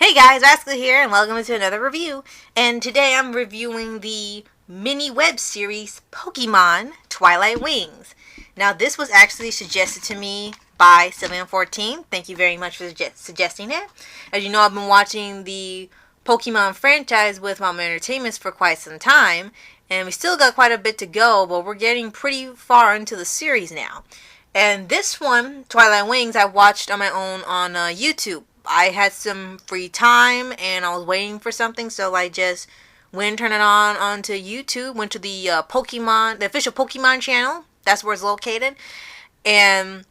Hey guys, Rascal here, and welcome to another review. And today I'm reviewing the mini web series Pokemon Twilight Wings. Now, this was actually suggested to me by Cillian14. Thank you very much for suggesting it. As you know, I've been watching the Pokemon franchise with Mama Entertainments for quite some time, and we still got quite a bit to go, but we're getting pretty far into the series now. And this one, Twilight Wings, I watched on my own on YouTube. I had some free time and I was waiting for something, so I just went and turned it on onto YouTube. Went to the the official Pokemon channel. That's where it's located, and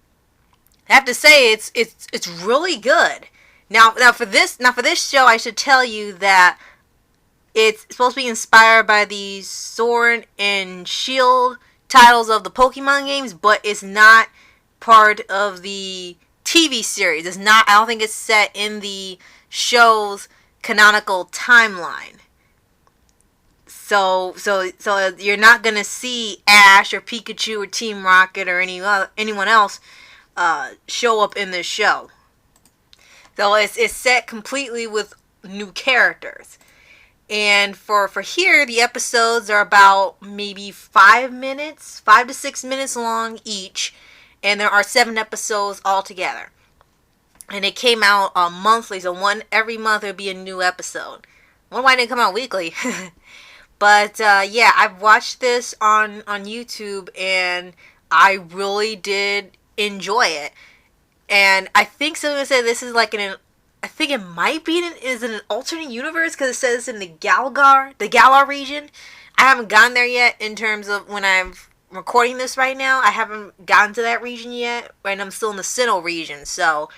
I have to say it's really good. Now for this show, I should tell you that it's supposed to be inspired by the Sword and Shield titles of the Pokemon games, but it's not part of the TV series. It's not. I don't think it's set in the show's canonical timeline. So you're not gonna see Ash or Pikachu or Team Rocket or anyone else show up in this show. So it's set completely with new characters. And for here, the episodes are about maybe 5 to 6 minutes long each. And there are 7 episodes altogether. And it came out monthly, so every month there would be a new episode. I wonder why it didn't come out weekly. But yeah, I've watched this on YouTube, and I really did enjoy it. And I think someone said this is like I think it might be an alternate universe, because it says it's in the Galar region. I haven't gotten there yet in terms of when I'm recording this right now. I haven't gotten to that region yet, and I'm still in the Sinnoh region. So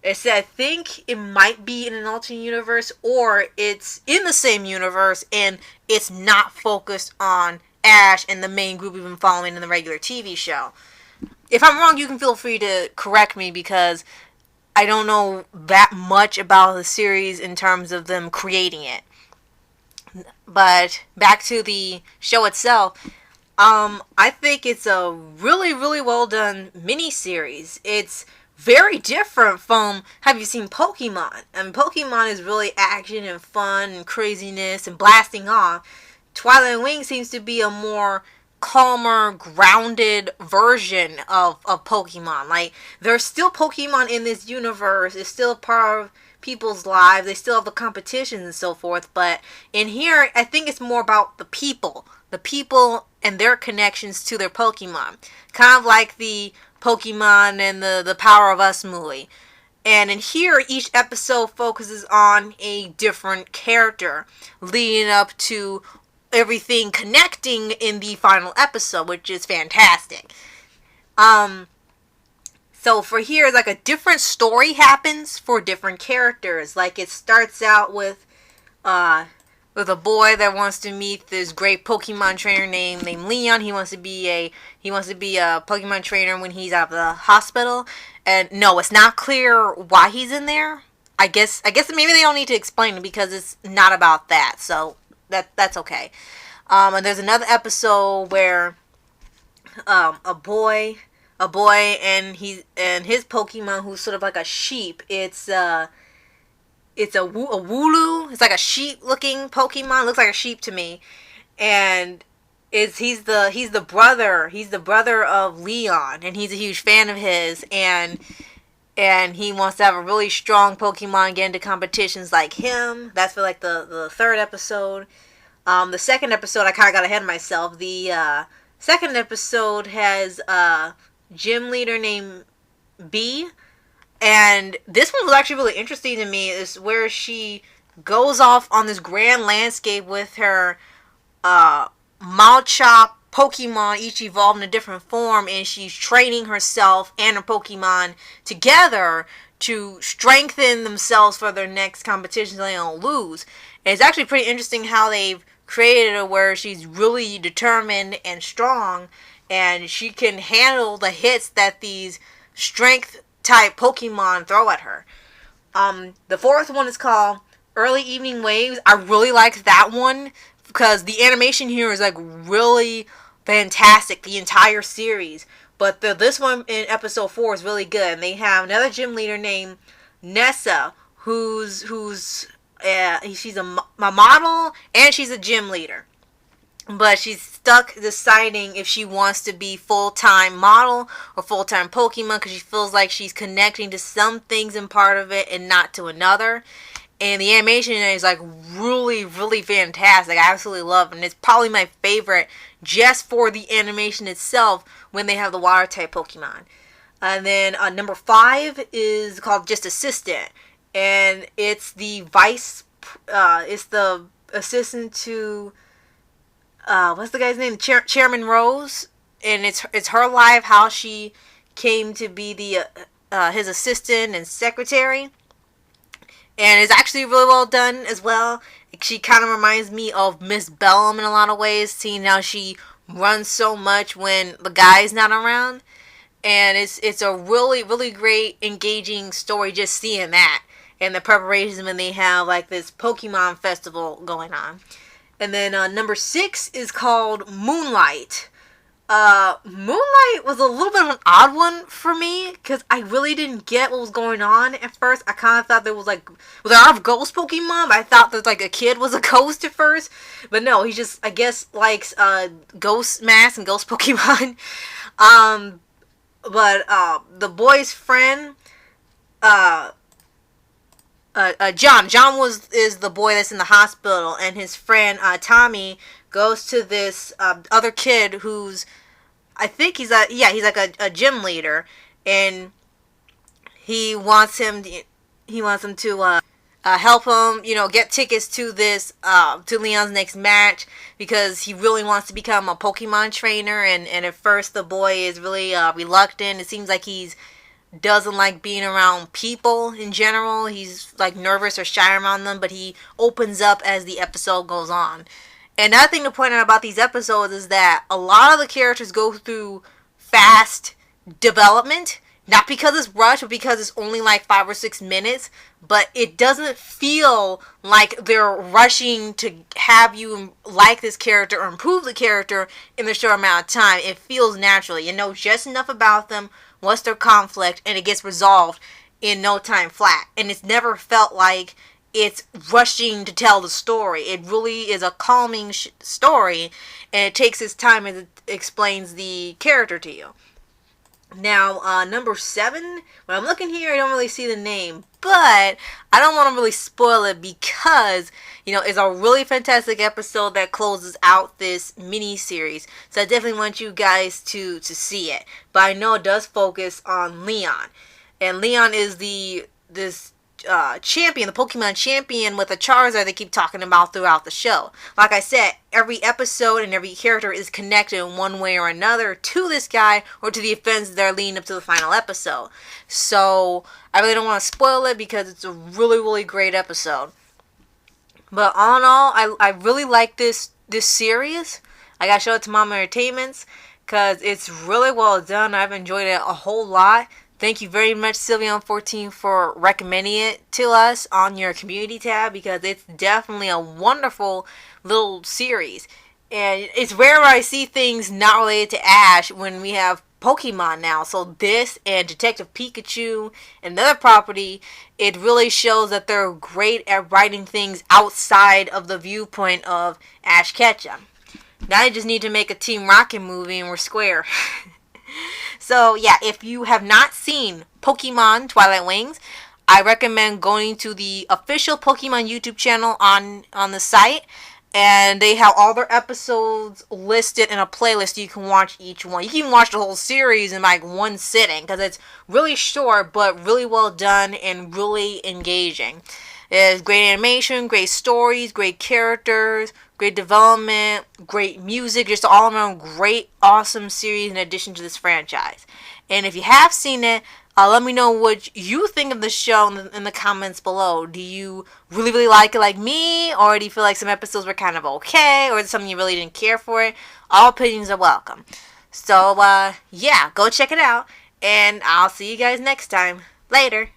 I think it might be in an alternate universe, or it's in the same universe and it's not focused on Ash and the main group we've been following in the regular TV show. If I'm wrong, you can feel free to correct me, because I don't know that much about the series in terms of them creating it. But back to the show itself. I think it's a really, really well done mini-series. It's very different from, have you seen Pokemon? I mean, Pokemon is really action and fun and craziness and blasting off. Twilight Wings seems to be a more calmer, grounded version of Pokemon. Like, there's still Pokemon in this universe. It's still part of people's lives. They still have the competitions and so forth. But in here, I think it's more about the people. The people and their connections to their Pokemon. Kind of like the Pokemon and the Power of Us movie. And in here, each episode focuses on a different character, leading up to everything connecting in the final episode, which is fantastic. So for here, like, a different story happens for different characters. Like, it starts out with a boy that wants to meet this great Pokemon trainer named Leon. He wants to be a Pokemon trainer when he's out of the hospital. And no, it's not clear why he's in there. I guess maybe they don't need to explain it, because it's not about that. So that's okay. And there's another episode where a boy and his Pokemon, who's sort of like a sheep. It's a Wooloo. It's like a sheep-looking Pokemon. Looks like a sheep to me, and he's the brother of Leon, and he's a huge fan of his, and he wants to have a really strong Pokemon, get into competitions like him. That's for like the 3rd episode. The 2nd episode, I kind of got ahead of myself. The 2nd episode has a gym leader named B. And this one was actually really interesting to me. Is where she goes off on this grand landscape with her Machop Pokemon, each evolved in a different form, and she's training herself and her Pokemon together to strengthen themselves for their next competition so they don't lose. And it's actually pretty interesting how they've created her where she's really determined and strong, and she can handle the hits that these strength type Pokemon throw at her. The 4th one is called Early Evening Waves. I really liked that one because the animation here is like really fantastic, the entire series. But this one in episode 4 is really good. And they have another gym leader named Nessa, she's a model and she's a gym leader. But she's stuck deciding if she wants to be full-time model or full-time Pokemon because she feels like she's connecting to some things in part of it and not to another. And the animation is like really, really fantastic. I absolutely love it. And it's probably my favorite just for the animation itself when they have the water type Pokemon. And then number 5 is called Just Assistant. And it's the it's the assistant to what's the guy's name? Chairman Rose, and it's her life, how she came to be the his assistant and secretary, and it's actually really well done as well. She kind of reminds me of Miss Bellum in a lot of ways, seeing how she runs so much when the guy's not around, and it's a really, really great, engaging story just seeing that and the preparations when they have like this Pokemon festival going on. And then number 6 is called Moonlight. Moonlight was a little bit of an odd one for me because I really didn't get what was going on at first. I kind of thought there was like, there are ghost Pokemon, but I thought that like a kid was a ghost at first. But no, he just, I guess, likes ghost masks and ghost Pokemon. But the boy's friend, John is the boy that's in the hospital, and his friend Tommy goes to this other kid who's, I think he's like a gym leader, and he wants him to help him, get tickets to this to Leon's next match because he really wants to become a Pokemon trainer, and at first the boy is really reluctant. It seems like he's doesn't like being around people in general. He's like nervous or shy around them, but he opens up as the episode goes on. And another thing to point out about these episodes is that a lot of the characters go through fast development, not because it's rushed, but because it's only like 5 or 6 minutes, but it doesn't feel like they're rushing to have you like this character or improve the character in the short amount of time. It feels naturally. You know just enough about them, what's their conflict, and it gets resolved in no time flat. And it's never felt like it's rushing to tell the story. It really is a calming story, and it takes its time as it explains the character to you. Now, number 7, when I'm looking here, I don't really see the name, but I don't want to really spoil it because, it's a really fantastic episode that closes out this mini-series. So I definitely want you guys to see it. But I know it does focus on Leon. And Leon is this champion, the Pokemon champion with a Charizard they keep talking about throughout the show. Like I said, every episode and every character is connected in one way or another to this guy or to the events that are leading up to the final episode. So I really don't want to spoil it because it's a really, really great episode. But all in all, I really like this series. I gotta show it to Mama Entertainments because it's really well done. I've enjoyed it a whole lot. Thank you very much, Sylveon14, for recommending it to us on your community tab because it's definitely a wonderful little series. And it's rare I see things not related to Ash when we have Pokemon now. So this and Detective Pikachu and the other property, it really shows that they're great at writing things outside of the viewpoint of Ash Ketchum. Now I just need to make a Team Rocket movie and we're square. So, yeah, if you have not seen Pokemon Twilight Wings, I recommend going to the official Pokemon YouTube channel on the site. And they have all their episodes listed in a playlist. You can watch each one. You can even watch the whole series in like one sitting because it's really short but really well done and really engaging. There's great animation, great stories, great characters, great development, great music, just all around great, awesome series in addition to this franchise. And if you have seen it, let me know what you think of the show in the comments below. Do you really, really like it like me? Or do you feel like some episodes were kind of okay? Or is it something you really didn't care for it? All opinions are welcome. So, yeah, go check it out. And I'll see you guys next time. Later.